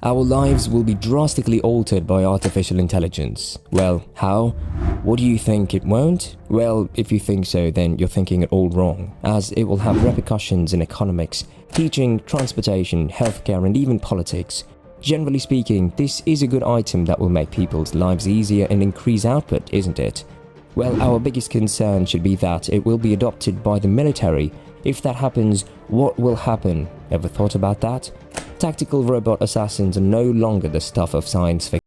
Our lives will be drastically altered by artificial intelligence. Well, how? What do you think it won't? Well, if you think so, then you're thinking it all wrong, as it will have repercussions in economics, teaching, transportation, healthcare, and even politics. Generally speaking, this is a good item that will make people's lives easier and increase output, isn't it? Well, our biggest concern should be that it will be adopted by the military. If that happens, what will happen? Ever thought about that? Tactical robot assassins are no longer the stuff of science fiction.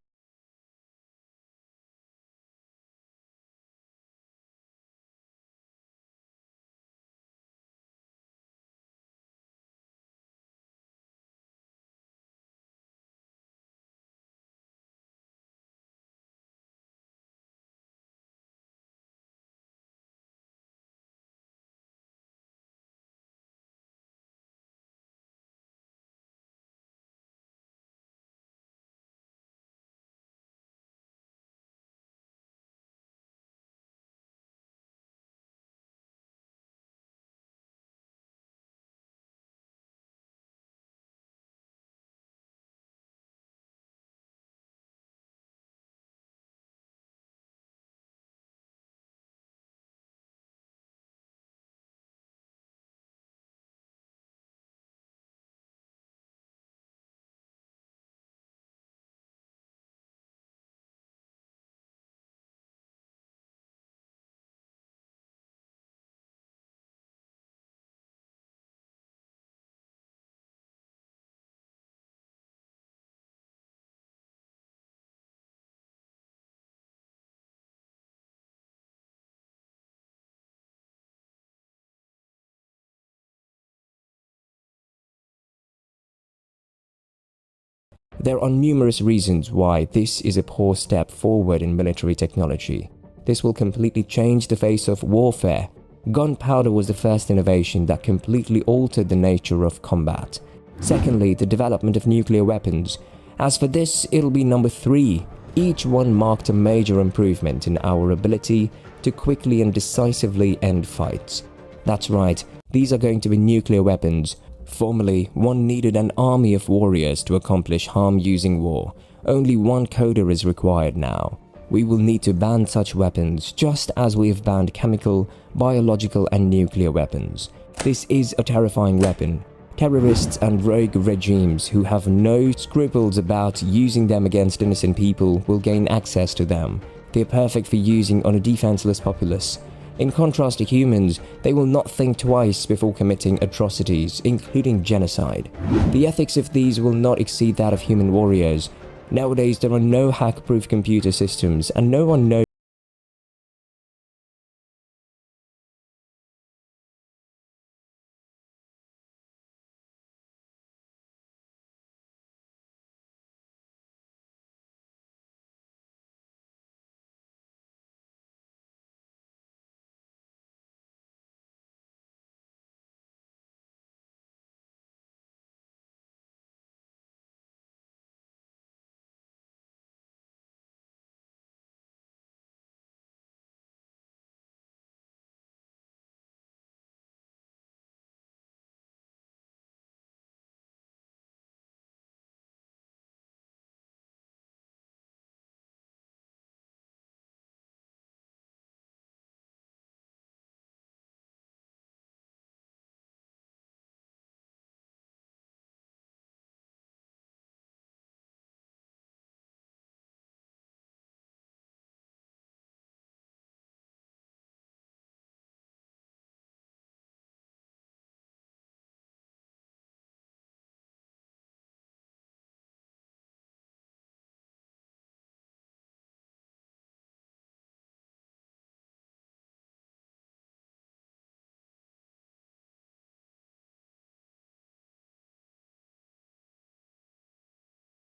There are numerous reasons why this is a poor step forward in military technology. This will completely change the face of warfare. Gunpowder was the first innovation that completely altered the nature of combat. Secondly, the development of nuclear weapons. As for this, it'll be number 3. Each one marked a major improvement in our ability to quickly and decisively end fights. That's right, these are going to be nuclear weapons. Formerly, one needed an army of warriors to accomplish harm using war. Only one coder is required now. We will need to ban such weapons, just as we have banned chemical, biological, and nuclear weapons. This is a terrifying weapon. Terrorists and rogue regimes who have no scruples about using them against innocent people will gain access to them. They are perfect for using on a defenseless populace. In contrast to humans, they will not think twice before committing atrocities, including genocide. The ethics of these will not exceed that of human warriors. Nowadays, there are no hack-proof computer systems, and no one knows